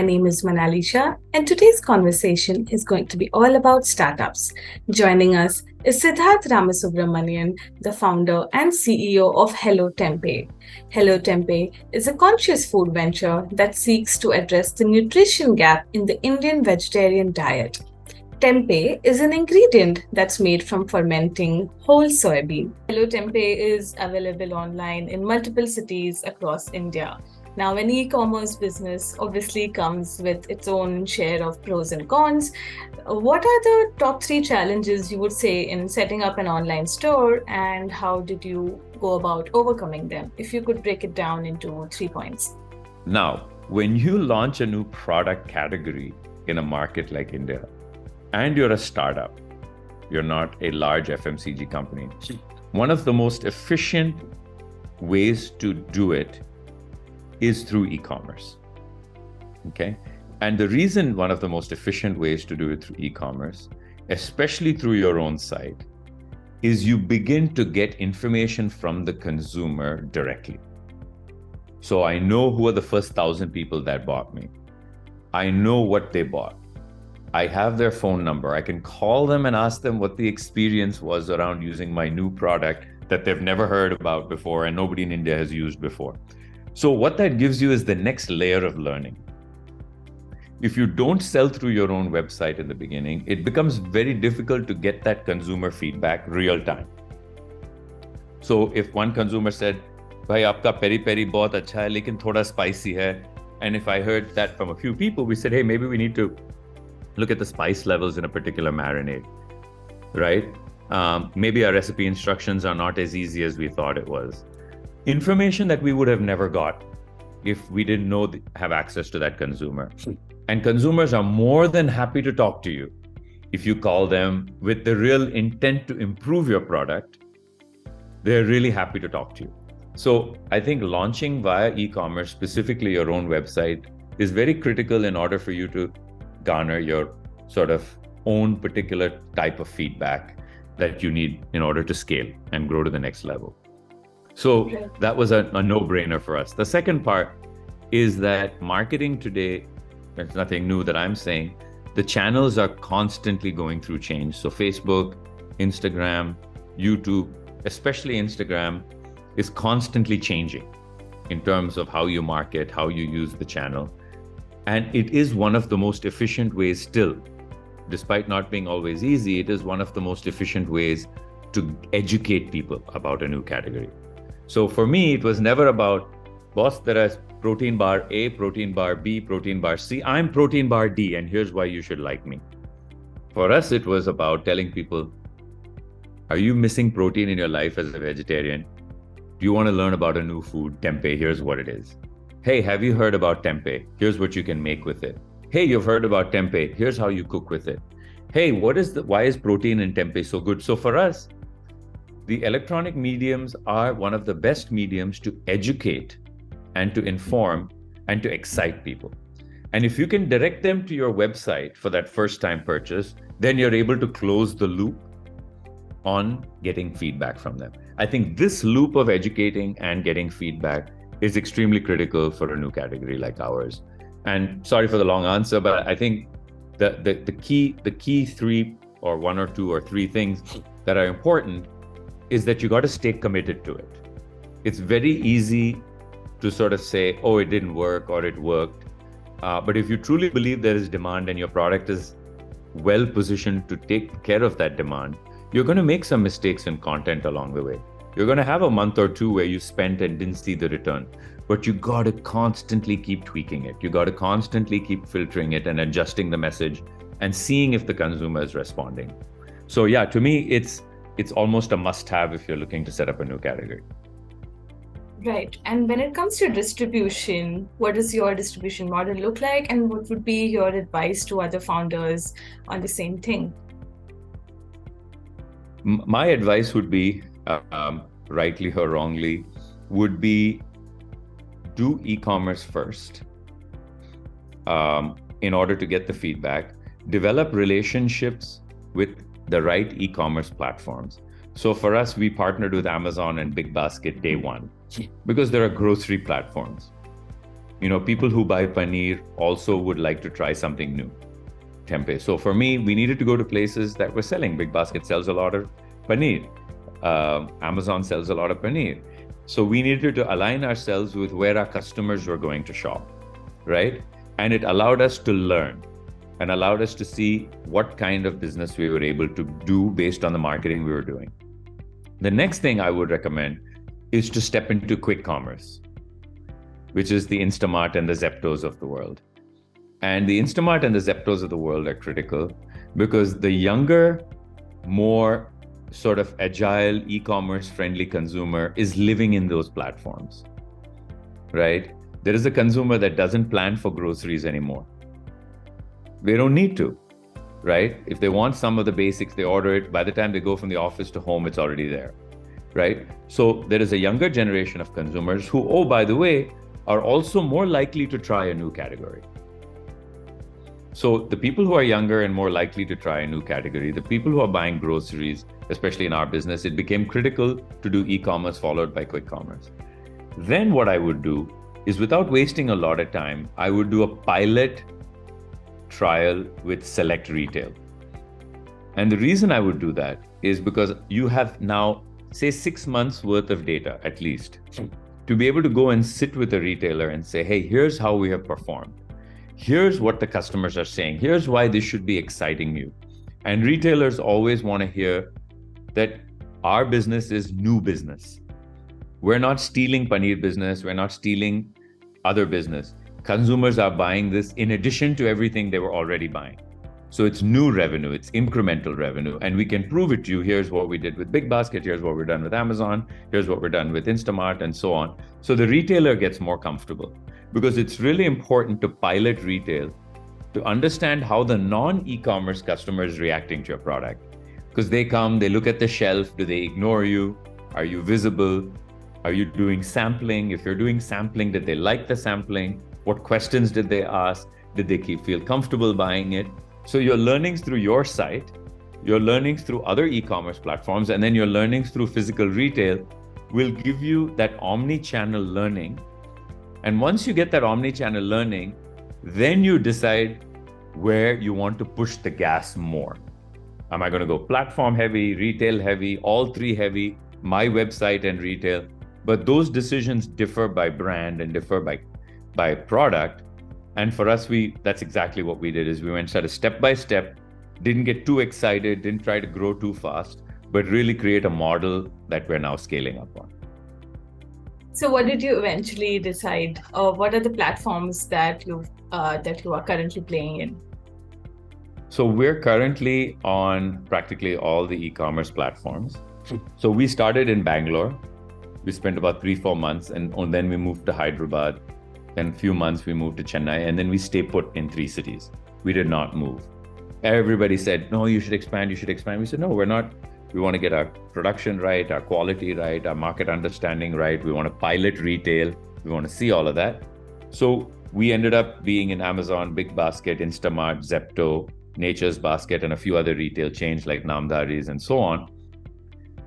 My name is Manalisha, and today's conversation is going to be all about startups. Joining us is Siddharth Ramasubramanian, the founder and CEO of Hello Tempayy. Hello Tempayy is a conscious food venture that seeks to address the nutrition gap in the Indian vegetarian diet. Tempeh is an ingredient that's made from fermenting whole soybean. Hello Tempeh is available online in multiple cities across India. Now, an e-commerce business obviously comes with its own share of pros and cons. What are the top 3 challenges you would say in setting up an online store, and how did you go about overcoming them? If you could break it down into 3 points. Now, when you launch a new product category in a market like India, and you're a startup, you're not a large FMCG company, one of the most efficient ways to do it is through e-commerce, okay? And the reason one of the most efficient ways to do it through e-commerce, especially through your own site, is you begin to get information from the consumer directly. So I know who are the first 1,000 people that bought me. I know what they bought. I have their phone number. I can call them and ask them what the experience was around using my new product that they've never heard about before and nobody in India has used before. So what that gives you is the next layer of learning. If you don't sell through your own website in the beginning, it becomes very difficult to get that consumer feedback real time. So if one consumer said, "Bhai, aapka peri peri bahut acha hai, lekin thoda spicy hai," and if I heard that from a few people, we said, "Hey, maybe we need to look at the spice levels in a particular marinade," right? Maybe our recipe instructions are not as easy as we thought it was. Information that we would have never got if we didn't have access to that consumer. And consumers are more than happy to talk to you if you call them with the real intent to improve your product. They're really happy to talk to you. So I think launching via e-commerce, specifically your own website, is very critical in order for you to garner your sort of own particular type of feedback that you need in order to scale and grow to the next level. So that was a no-brainer for us. The second part is that marketing today, it's nothing new that I'm saying, the channels are constantly going through change. So Facebook, Instagram, YouTube, especially Instagram, is constantly changing in terms of how you market, how you use the channel. And it is one of the most efficient ways still, despite not being always easy, it is one of the most efficient ways to educate people about a new category. So for me, it was never about, boss, there is protein bar A, protein bar B, protein bar C. I'm protein bar D, and here's why you should like me. For us, it was about telling people, are you missing protein in your life as a vegetarian? Do you want to learn about a new food? Tempeh, here's what it is. Hey, have you heard about tempeh? Here's what you can make with it. Hey, you've heard about tempeh. Here's how you cook with it. Hey, why is protein in tempeh so good? So for us, the electronic mediums are one of the best mediums to educate and to inform and to excite people. And if you can direct them to your website for that first time purchase, then you're able to close the loop on getting feedback from them. I think this loop of educating and getting feedback is extremely critical for a new category like ours. And sorry for the long answer, but I think the key 3 or 1 or 2 or 3 things that are important is that you got to stay committed to it. It's very easy to sort of say, oh, it didn't work or it worked. But if you truly believe there is demand and your product is well positioned to take care of that demand, you're going to make some mistakes in content along the way. You're going to have a month or 2 where you spent and didn't see the return, but you got to constantly keep tweaking it. You got to constantly keep filtering it and adjusting the message and seeing if the consumer is responding. So yeah, to me, it's almost a must-have if you're looking to set up a new category. Right. And when it comes to distribution, what does your distribution model look like? And what would be your advice to other founders on the same thing? My advice would be, rightly or wrongly, would be do e-commerce first in order to get the feedback. Develop relationships with the right e-commerce platforms. So for us, we partnered with Amazon and Big Basket day one because there are grocery platforms. People who buy paneer also would like to try something new. Tempeh. So for me, we needed to go to places that were selling. Big Basket sells a lot of paneer. Amazon sells a lot of paneer. So we needed to align ourselves with where our customers were going to shop, right? And it allowed us to learn and allowed us to see what kind of business we were able to do based on the marketing we were doing. The next thing I would recommend is to step into quick commerce, which is the Instamart and the Zeptos of the world. And the Instamart and the Zeptos of the world are critical because the younger, more sort of agile, e-commerce friendly consumer is living in those platforms, right? There is a consumer that doesn't plan for groceries anymore. They don't need to, right? If they want some of the basics, they order it. By the time they go from the office to home, it's already there, right? So there is a younger generation of consumers who, oh, by the way, are also more likely to try a new category. So the people who are younger and more likely to try a new category, the people who are buying groceries, especially in our business, it became critical to do e-commerce followed by quick commerce. Then what I would do is, without wasting a lot of time, I would do a pilot trial with select retail. And the reason I would do that is because you have now, say, 6 months worth of data at least, to be able to go and sit with a retailer and say, hey, here's how we have performed. Here's what the customers are saying. Here's why this should be exciting you. And retailers always want to hear that our business is new business. We're not stealing paneer business. We're not stealing other business. Consumers are buying this in addition to everything they were already buying. So it's new revenue, it's incremental revenue, and we can prove it to you. Here's what we did with Big Basket, here's what we're done with Amazon, here's what we're done with Instamart, and so on. So the retailer gets more comfortable, because it's really important to pilot retail to understand how the non-e-commerce customer is reacting to your product. Because they come, they look at the shelf, do they ignore you? Are you visible? Are you doing sampling? If you're doing sampling, did they like the sampling? What questions did they ask? Did they feel comfortable buying it? So your learnings through your site, your learnings through other e-commerce platforms, and then your learnings through physical retail will give you that omni-channel learning. And once you get that omni-channel learning, then you decide where you want to push the gas more. Am I going to go platform heavy, retail heavy, all three heavy, my website and retail? But those decisions differ by brand and differ by product. And for us, that's exactly what we did, is we went sort of step by step, didn't get too excited, didn't try to grow too fast, but really create a model that we're now scaling up on. So what did you eventually decide? What are the platforms that you are currently playing in? So we're currently on practically all the e-commerce platforms. So we started in Bangalore. We spent about 3-4 months, and then we moved to Hyderabad. Then a few months we moved to Chennai, and then we stay put in 3 cities. We did not move. Everybody said, no, you should expand, you should expand. We said, no, we're not. We want to get our production right, our quality right, our market understanding right. We want to pilot retail. We want to see all of that. So we ended up being in Amazon, Big Basket, Instamart, Zepto, Nature's Basket, and a few other retail chains like Namdari's and so on.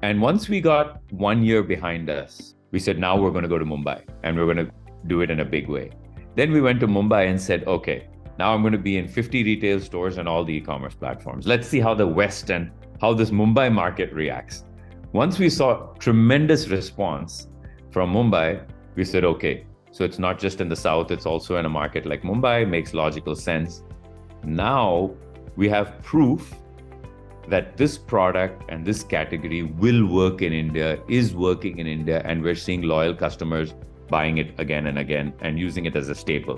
And once we got 1 year behind us, we said, now we're going to go to Mumbai, and we're going to do it in a big way. Then we went to Mumbai and said, okay, now I'm going to be in 50 retail stores and all the e-commerce platforms. Let's see how the West and how this Mumbai market reacts. Once we saw tremendous response from Mumbai, we said, okay, so it's not just in the South, it's also in a market like Mumbai, makes logical sense. Now we have proof that this product and this category will work in India, is working in India, and we're seeing loyal customers buying it again and again and using it as a staple.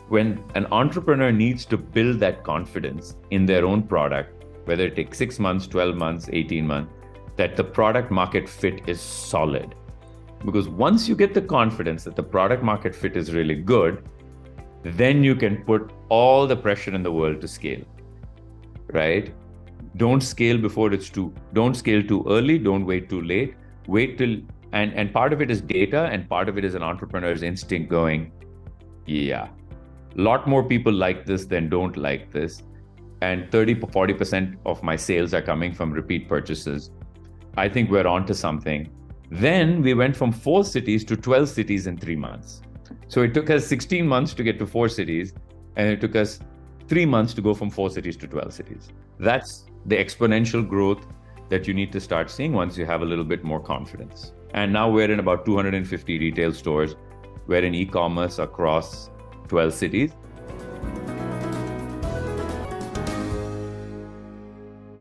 When an entrepreneur needs to build that confidence in their own product, whether it takes 6 months, 12 months, 18 months, that the product market fit is solid. Because once you get the confidence that the product market fit is really good, then you can put all the pressure in the world to scale, right? Don't scale don't scale too early, don't wait too late, wait till, and part of it is data, and part of it is an entrepreneur's instinct going, yeah, a lot more people like this than don't like this. And 30-40% of my sales are coming from repeat purchases. I think we're onto something. Then we went from 4 cities to 12 cities in 3 months. So it took us 16 months to get to 4 cities, and it took us 3 months to go from 4 cities to 12 cities. That's the exponential growth that you need to start seeing once you have a little bit more confidence. And now we're in about 250 retail stores. We're in e-commerce across 12 cities.